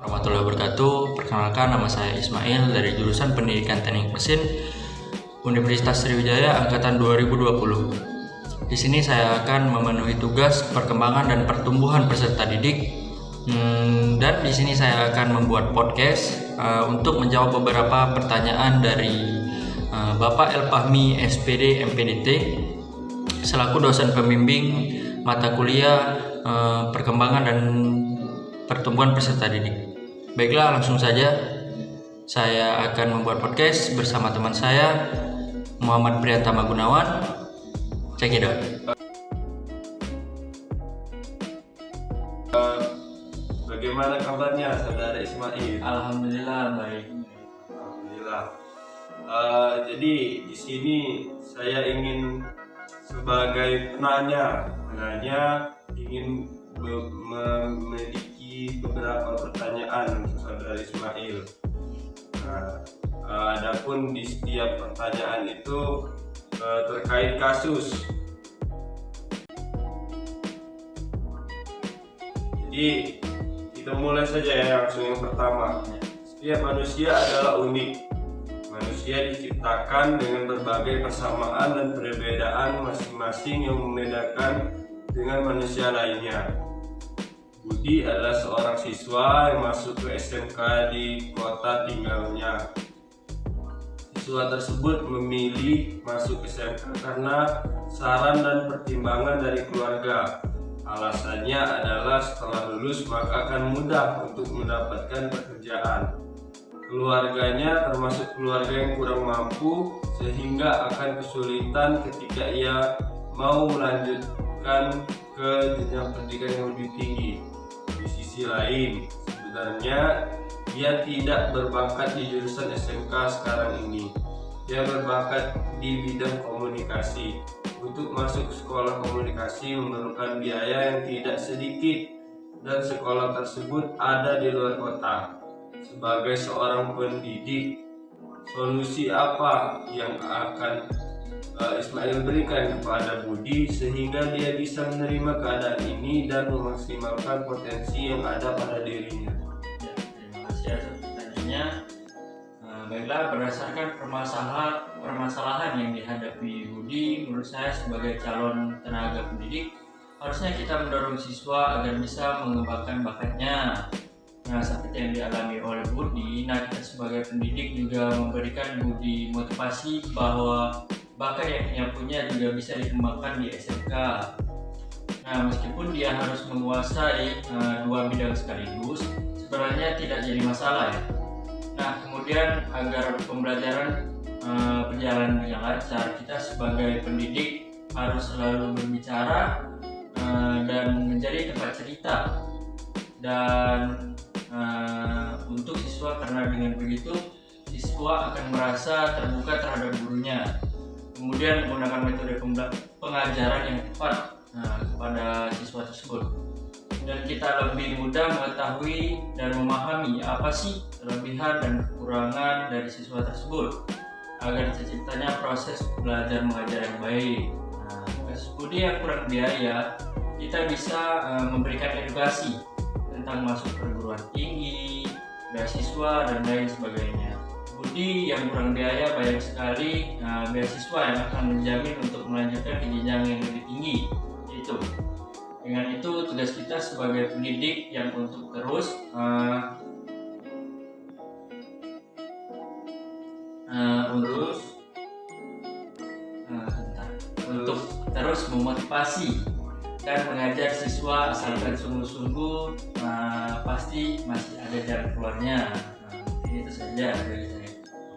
Warahmatullahi wabarakatuh. Perkenalkan, nama saya Ismail dari jurusan Pendidikan Teknik Mesin Universitas Sriwijaya angkatan 2020. Di sini saya akan memenuhi tugas perkembangan dan pertumbuhan peserta didik. Dan di sini saya akan membuat podcast untuk menjawab beberapa pertanyaan dari Bapak Elfahmi SPD MPDT selaku dosen pembimbing mata kuliah perkembangan dan pertumbuhan peserta didik. Baiklah, langsung saja saya akan membuat podcast bersama teman saya Muhammad Priyantama Gunawan. Check it out. Bagaimana kabarnya saudara Ismail? Alhamdulillah baik. Alhamdulillah. Jadi di sini saya ingin sebagai penanya ingin memiliki beberapa pertanyaan untuk saudara Ismail. Adapun di setiap pertanyaan itu terkait kasus. Jadi kita mulai saja ya, langsung yang pertama. Setiap manusia adalah unik. Manusia diciptakan dengan berbagai persamaan dan perbedaan masing-masing yang membedakan dengan manusia lainnya. Budi adalah seorang siswa yang masuk ke SMK di kota tinggalnya. Siswa tersebut memilih masuk SMK karena saran dan pertimbangan dari keluarga. Alasannya adalah setelah lulus maka akan mudah untuk mendapatkan pekerjaan. Keluarganya termasuk keluarga yang kurang mampu sehingga akan kesulitan ketika ia mau melanjutkan ke jenjang pendidikan yang lebih tinggi. Di sisi lain, sebenarnya ia tidak berbakat di jurusan SMK sekarang ini. Dia berbakat di bidang komunikasi. Untuk masuk sekolah komunikasi memerlukan biaya yang tidak sedikit dan sekolah tersebut ada di luar kota. Sebagai seorang pendidik, solusi apa yang akan Ismail berikan kepada Budi sehingga dia bisa menerima keadaan ini dan memaksimalkan potensi yang ada pada dirinya? Ya, terima kasih atas pertanyaannya. Baiklah, berdasarkan permasalahan yang dihadapi Budi, menurut saya sebagai calon tenaga pendidik harusnya kita mendorong siswa agar bisa mengembangkan bakatnya. Nah, seperti yang dialami oleh Budi, kita sebagai pendidik juga memberikan Budi motivasi bahwa bakat yang ia punya juga bisa dikembangkan di SMK. Nah, meskipun dia harus menguasai dua bidang sekaligus, sebenarnya tidak jadi masalah ya. Nah, kemudian agar pembelajaran berjalan dengan lancar, kita sebagai pendidik harus selalu berbicara dan menjadi tempat cerita. Dan untuk siswa, karena dengan begitu siswa akan merasa terbuka terhadap gurunya. Kemudian menggunakan metode pengajaran yang tepat kepada siswa tersebut. Dan kita lebih mudah mengetahui dan memahami apa sih kelebihan dan kekurangan dari siswa tersebut agar terciptanya proses belajar mengajar yang baik. Kasus Budi yang kurang biaya, kita bisa memberikan edukasi tentang masuk perguruan tinggi, beasiswa dan lain sebagainya. Budi yang kurang biaya banyak sekali beasiswa yang akan menjamin untuk melanjutkan ke jenjang yang lebih tinggi. Itu. Dengan itu tugas kita sebagai pendidik yang untuk terus untuk terus memotivasi dan mengajar siswa asalkan sungguh-sungguh, pasti masih ada jalan keluarnya. Itu saja dari saya.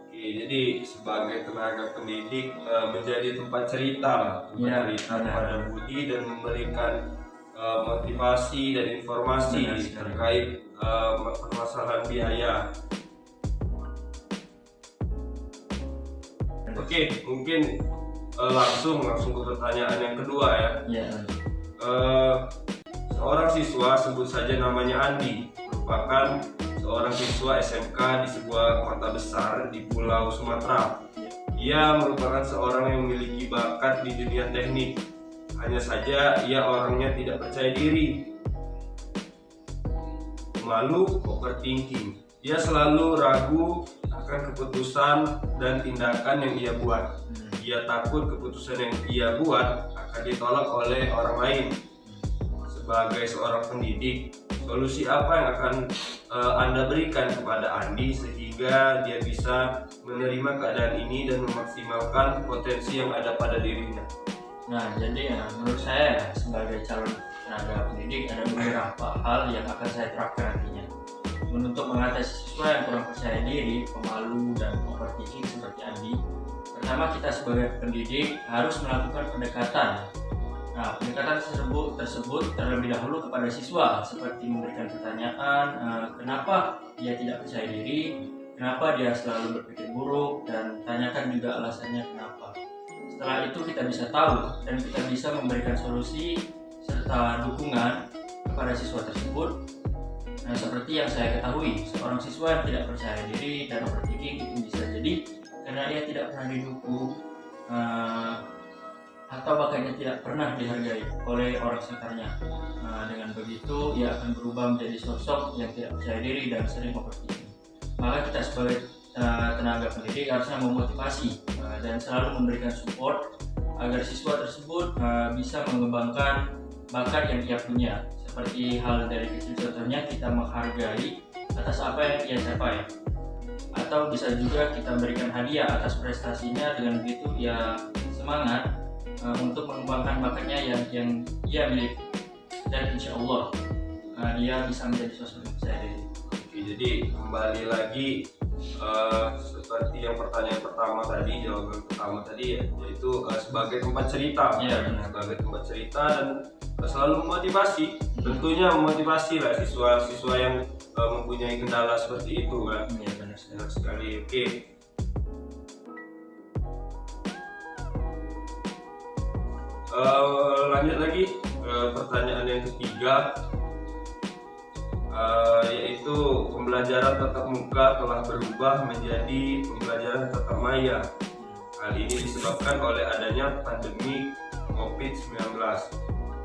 Oke, jadi sebagai tenaga pendidik menjadi tempat cerita kepada Budi dan memberikan motivasi dan informasi terkait permasalahan biaya. Oke, mungkin langsung ke pertanyaan yang kedua ya. Seorang siswa, sebut saja namanya Andi, merupakan seorang siswa SMK di sebuah kota besar di Pulau Sumatera. Ia merupakan seorang yang memiliki bakat di dunia teknik. Hanya saja ia orangnya tidak percaya diri. pemalu, overthinking. Dia selalu ragu akan keputusan dan tindakan yang ia buat. Dia takut keputusan yang ia buat akan ditolak oleh orang lain. Sebagai seorang pendidik, solusi apa yang akan Anda berikan kepada Andi sehingga dia bisa menerima keadaan ini dan memaksimalkan potensi yang ada pada dirinya? Nah, jadi menurut saya sebagai calon tenaga pendidik ada beberapa hal yang akan saya terapkan nantinya. Untuk mengatasi siswa yang kurang percaya diri, pemalu, dan overthinking seperti Andi, pertama kita sebagai pendidik harus melakukan pendekatan. Nah, pendekatan tersebut terlebih dahulu kepada siswa, seperti memberikan pertanyaan, kenapa dia tidak percaya diri, kenapa dia selalu berpikir buruk, dan tanyakan juga alasannya kenapa. Setelah itu kita bisa tahu dan kita bisa memberikan solusi serta dukungan kepada siswa tersebut. Nah, seperti yang saya ketahui, seorang siswa yang tidak percaya diri dan overthinking itu bisa jadi karena dia tidak pernah didukung atau bahkan dia tidak pernah dihargai oleh orang sekitarnya. Dengan begitu ia akan berubah menjadi sosok yang tidak percaya diri dan sering overthinking. Maka kita sebagai tenaga pendidik harusnya memotivasi dan selalu memberikan support agar siswa tersebut bisa mengembangkan bakat yang ia punya. Seperti hal dari kecil, contohnya kita menghargai atas apa yang ia capai, atau bisa juga kita berikan hadiah atas prestasinya. Dengan begitu ia semangat untuk mengembangkan bakatnya yang ia miliki, dan insya Allah dia bisa menjadi sosok yang percaya diri. Oke, jadi kembali lagi seperti yang pertanyaan pertama tadi, jawaban pertama tadi yaitu sebagai tempat cerita. Iya, benar. Sebagai tempat cerita dan selalu memotivasi. Tentunya memotivasi lah siswa-siswa yang mempunyai kendala seperti itu kan. Iya, benar sekali. Oke. Lanjut lagi pertanyaan yang ketiga, yaitu pembelajaran tatap muka telah berubah menjadi pembelajaran tatap maya. Hal ini disebabkan oleh adanya pandemi COVID-19.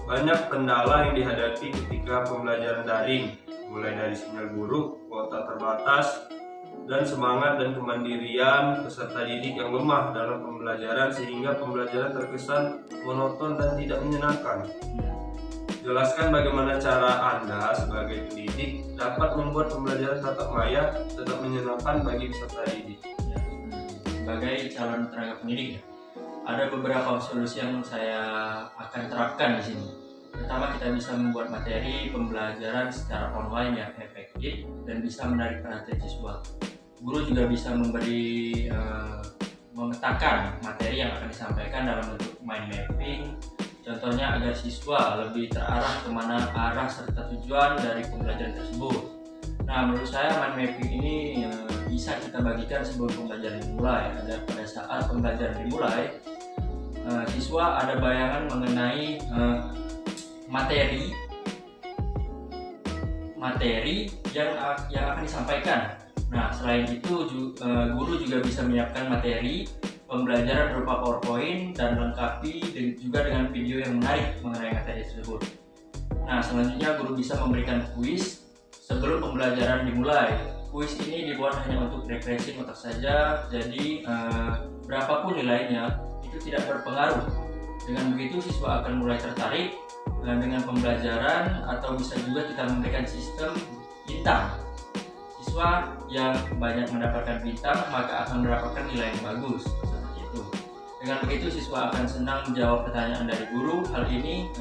Banyak kendala yang dihadapi ketika pembelajaran daring, mulai dari sinyal buruk, kuota terbatas, dan semangat dan kemandirian peserta didik yang lemah dalam pembelajaran sehingga pembelajaran terkesan monoton dan tidak menyenangkan. Jelaskan bagaimana cara Anda sebagai pendidik dapat membuat pembelajaran tatap maya tetap menyenangkan bagi peserta didik. Sebagai calon tenaga pendidik, ada beberapa solusi yang saya akan terapkan di sini. Pertama, kita bisa membuat materi pembelajaran secara online yang efektif dan bisa menarik perhatian siswa. Guru juga bisa memetakan materi yang akan disampaikan dalam bentuk mind mapping. Contohnya agar siswa lebih terarah kemana arah serta tujuan dari pembelajaran tersebut. Nah, menurut saya mind mapping ini bisa kita bagikan sebelum pembelajaran dimulai, agar pada saat pembelajaran dimulai, siswa ada bayangan mengenai materi yang akan disampaikan. Nah, selain itu guru juga bisa menyiapkan materi pembelajaran berupa PowerPoint dan lengkapi juga dengan video yang menarik mengenai materi tersebut. Nah, selanjutnya guru bisa memberikan kuis sebelum pembelajaran dimulai. Kuis ini dibuat hanya untuk refreshing otak saja, jadi berapapun nilainya itu tidak berpengaruh. Dengan begitu siswa akan mulai tertarik dengan pembelajaran, atau bisa juga kita memberikan sistem bintang. Siswa yang banyak mendapatkan bintang maka akan mendapatkan nilai yang bagus, seperti itu. Dengan begitu siswa akan senang menjawab pertanyaan dari guru. Hal ini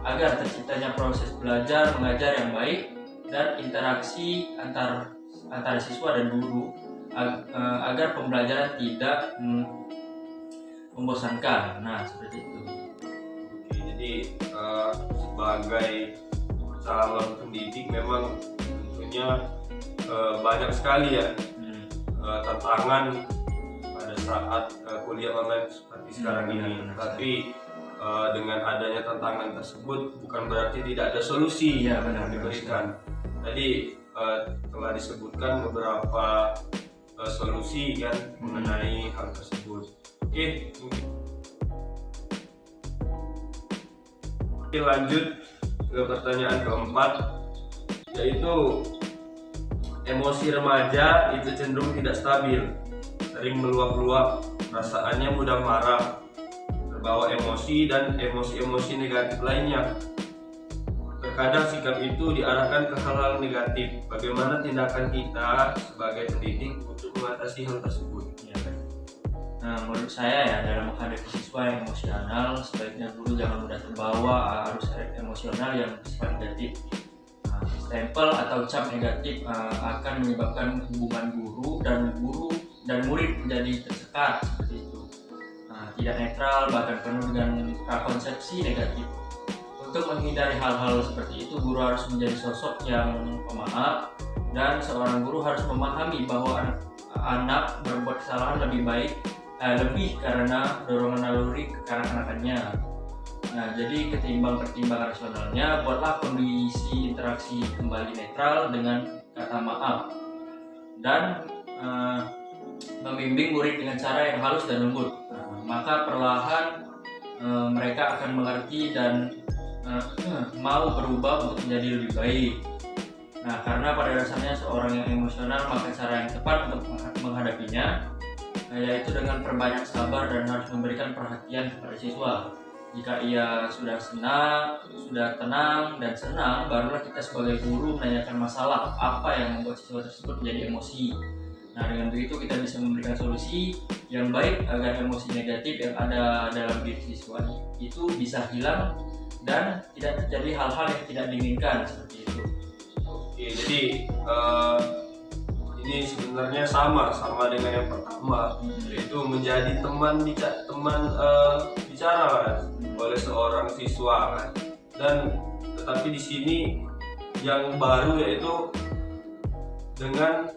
agar terciptanya proses belajar mengajar yang baik dan interaksi antara siswa dan guru, agar pembelajaran tidak membosankan. Nah, seperti itu. Oke, jadi sebagai calon pendidik memang tentunya banyak sekali ya tantangan pada saat kuliah online seperti sekarang ini. Tapi dengan adanya tantangan tersebut bukan berarti tidak ada solusi yang diberikan. Tadi telah disebutkan beberapa solusi kan mengenai hal tersebut. Oke, lanjut ke pertanyaan keempat. yaitu emosi remaja itu cenderung tidak stabil, sering meluap-luap, perasaannya mudah marah, terbawa emosi dan emosi-emosi negatif lainnya. Terkadang sikap itu diarahkan ke hal-hal negatif. Bagaimana tindakan kita sebagai pendidik untuk mengatasi hal tersebut? Ya, nah, menurut saya ya, dalam menghadapi siswa yang emosional, sebaiknya guru jangan mudah terbawa arus emosional yang bersifat negatif. Stempel atau cap negatif akan menyebabkan hubungan guru dan murid menjadi tersekat seperti itu. Tidak netral, bahkan penuh dengan prakonsepsi negatif. Untuk menghindari hal-hal seperti itu, guru harus menjadi sosok yang pemaaf, dan seorang guru harus memahami bahwa anak berbuat kesalahan lebih karena dorongan naluri kekanak-kanakannya. Nah, jadi ketimbang pertimbangan rasionalnya, buatlah kondisi interaksi kembali netral dengan kata maaf dan membimbing murid dengan cara yang halus dan lembut. Maka perlahan mereka akan mengerti dan mau berubah untuk menjadi lebih baik. Nah, karena pada dasarnya seorang yang emosional, maka cara yang tepat untuk menghadapinya yaitu dengan perbanyak sabar dan harus memberikan perhatian kepada siswa. Jika ia sudah tenang dan senang, barulah kita sebagai guru menanyakan masalah apa yang membuat siswa tersebut menjadi emosi. Nah, dengan begitu kita bisa memberikan solusi yang baik agar emosi negatif yang ada dalam diri siswa itu bisa hilang dan tidak terjadi hal-hal yang tidak diinginkan seperti itu. Oke, jadi ini sebenarnya sama dengan yang pertama, yaitu menjadi teman bicara kan, oleh seorang siswa kan. Dan tetapi di sini yang baru yaitu dengan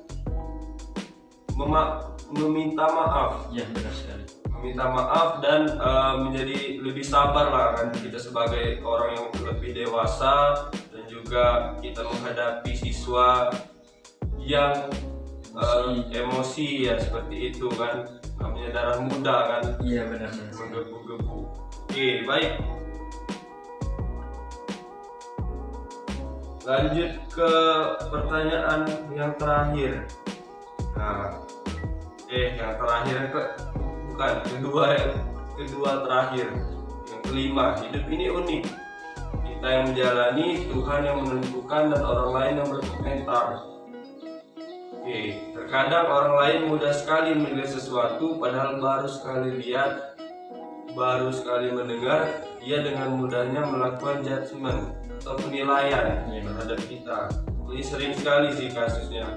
meminta maaf. Ya, benar sekali. Meminta maaf dan menjadi lebih sabar lah kan, kita sebagai orang yang lebih dewasa, dan juga kita menghadapi siswa yang emosi ya seperti itu kan, namanya darah muda kan. Iya, benar. Menggebu-gebu. Oke, baik, lanjut ke pertanyaan yang terakhir. Nah, yang terakhir bukan kedua terakhir, yang kelima. Hidup ini unik, kita yang menjalani, Tuhan yang menentukan, dan orang lain yang berkomentar. Oke, terkadang orang lain mudah sekali menilai sesuatu, padahal baru sekali lihat, baru sekali mendengar, dia dengan mudahnya melakukan judgement atau penilaian terhadap kita. Ini sering sekali sih kasusnya.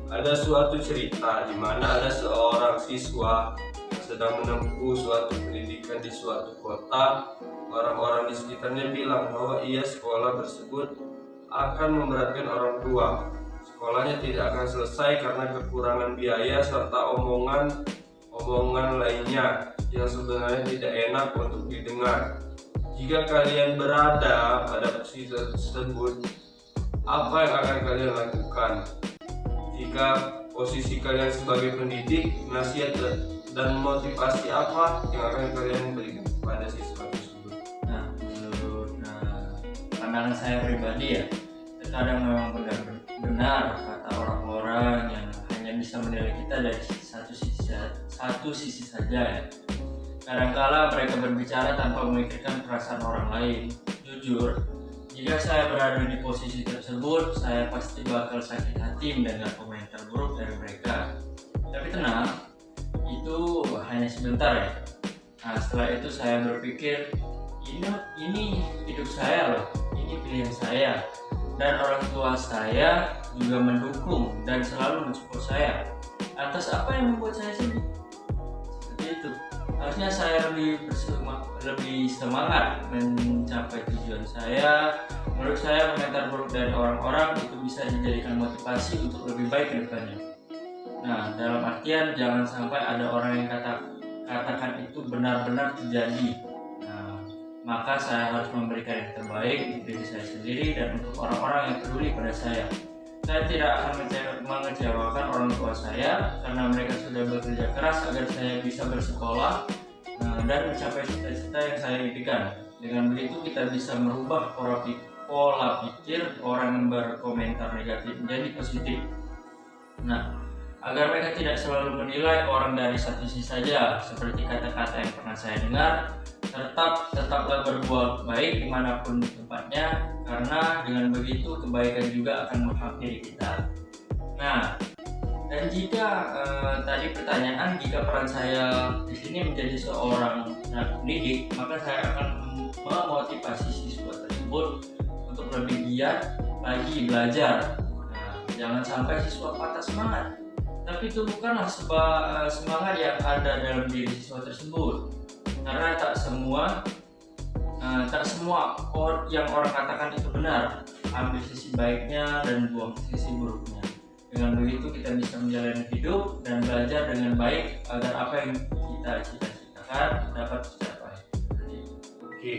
Ada suatu cerita di mana ada seorang siswa yang sedang menempuh suatu pendidikan di suatu kota. Orang-orang di sekitarnya bilang bahwa sekolah tersebut akan memberatkan orang tua. Sekolahnya tidak akan selesai karena kekurangan biaya serta omongan lainnya yang sebenarnya tidak enak untuk didengar. Jika kalian berada pada posisi tersebut, apa yang akan kalian lakukan? Jika posisi kalian sebagai pendidik, nasihat dan motivasi apa yang akan kalian berikan kepada siswa tersebut? Nah, menurut pandangan saya pribadi ya, terkadang memang benar kata orang-orang yang hanya bisa menilai kita dari satu sisi saja ya. Kadangkala mereka berbicara tanpa memikirkan perasaan orang lain. Jujur, jika saya berada di posisi tersebut, saya pasti bakal sakit hati mendengar komentar buruk dari mereka. Tapi tenang, itu hanya sebentar ya. Nah, setelah itu saya berpikir, ini hidup saya loh, ini pilihan saya. Dan orang tua saya juga mendukung dan selalu mensupport saya. Atas apa yang membuat saya sedih? Seperti itu. Harusnya saya lebih semangat mencapai tujuan saya. Menurut saya komentar buruk dari orang-orang itu bisa dijadikan motivasi untuk lebih baik ke depannya. Nah, dalam artian jangan sampai ada orang yang katakan itu benar-benar terjadi. Nah, maka saya harus memberikan yang terbaik untuk diri saya sendiri dan untuk orang-orang yang peduli pada saya. Saya tidak akan mengecewakan orang tua saya karena mereka sudah bekerja keras agar saya bisa bersekolah dan mencapai cita-cita yang saya impikan. Dengan begitu kita bisa merubah pola pikir orang yang berkomentar negatif menjadi positif. Nah, agar mereka tidak selalu menilai orang dari satu sisi saja, seperti kata-kata yang pernah saya dengar, tetaplah berbuat baik dimanapun tempatnya, karena dengan begitu kebaikan juga akan menghampiri kita. Nah, dan jika tadi pertanyaan, jika peran saya di sini menjadi seorang pendidik, maka saya akan memotivasi siswa tersebut untuk lebih giat lagi belajar. Nah, jangan sampai siswa patah semangat, tapi tumbuhkanlah semangat yang ada dalam diri siswa tersebut. Karena tak semua yang orang katakan itu benar. Ambil sisi baiknya dan buang sisi buruknya. Dengan begitu kita bisa menjalani hidup dan belajar dengan baik agar apa yang kita cita-citakan dapat tercapai. Oke,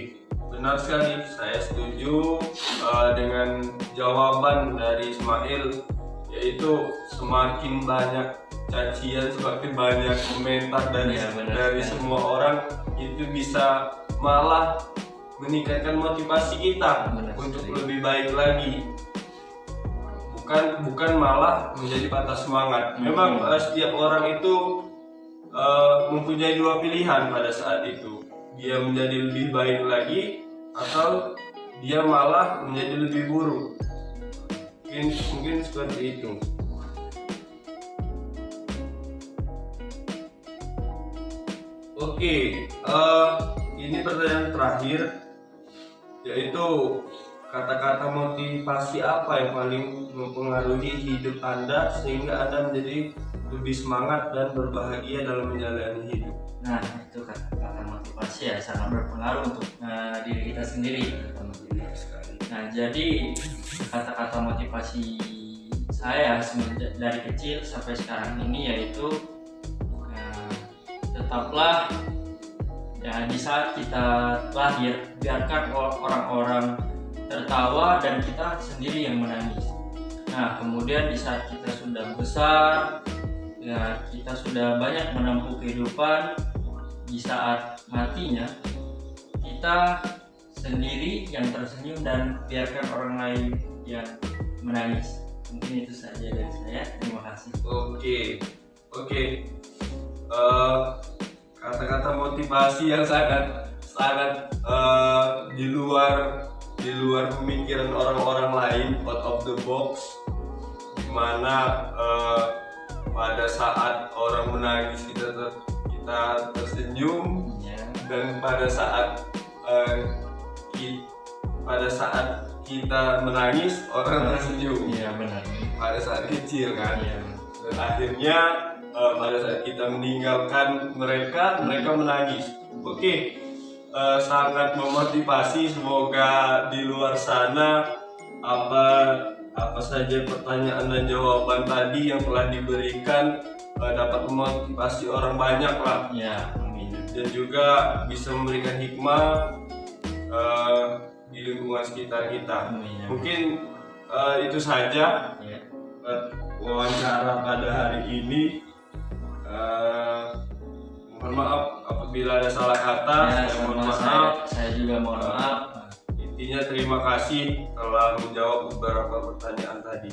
benar sekali. Saya setuju dengan jawaban dari Ismail, yaitu semakin banyak cacian, semakin banyak komentar dari semua orang, itu bisa malah meningkatkan motivasi kita untuk lebih baik lagi. Bukan malah menjadi patah semangat. Memang setiap orang itu mempunyai dua pilihan pada saat itu. Dia menjadi lebih baik lagi atau dia malah menjadi lebih buruk. Mungkin seperti itu. Oke, ini pertanyaan terakhir, yaitu kata-kata motivasi apa yang paling mempengaruhi hidup Anda sehingga Anda menjadi lebih semangat dan berbahagia dalam menjalani hidup? Nah, itu kata-kata motivasi ya sangat berpengaruh untuk diri kita sendiri. Nah, jadi kata-kata motivasi saya semenjak dari kecil sampai sekarang ini yaitu tetaplah ya, di saat kita lahir biarkan orang-orang tertawa dan kita sendiri yang menangis. Nah, kemudian di saat kita sudah besar, ya kita sudah banyak menempuh kehidupan, di saat matinya kita sendiri yang tersenyum dan biarkan orang lain yang menangis. Mungkin itu saja dari saya. Terima kasih. Oke. Kata-kata motivasi yang sangat di luar pemikiran orang-orang lain, out of the box, dimana pada saat orang menangis kita tersenyum, dan pada saat kita menangis orang tersenyum. Iya, benar. Pada saat kecil kan. Iya. Dan akhirnya pada saat kita meninggalkan mereka menangis. Oke. Sangat memotivasi. Semoga di luar sana apa saja pertanyaan dan jawaban tadi yang telah diberikan dapat memotivasi orang banyak lah. Ya, amin. Dan juga bisa memberikan hikmah di lingkungan sekitar kita. Amin. Mungkin itu saja wawancara pada hari ini. Mohon maaf apabila ada salah kata. Saya mohon maaf. Saya juga mohon maaf. Intinya terima kasih telah menjawab beberapa pertanyaan tadi.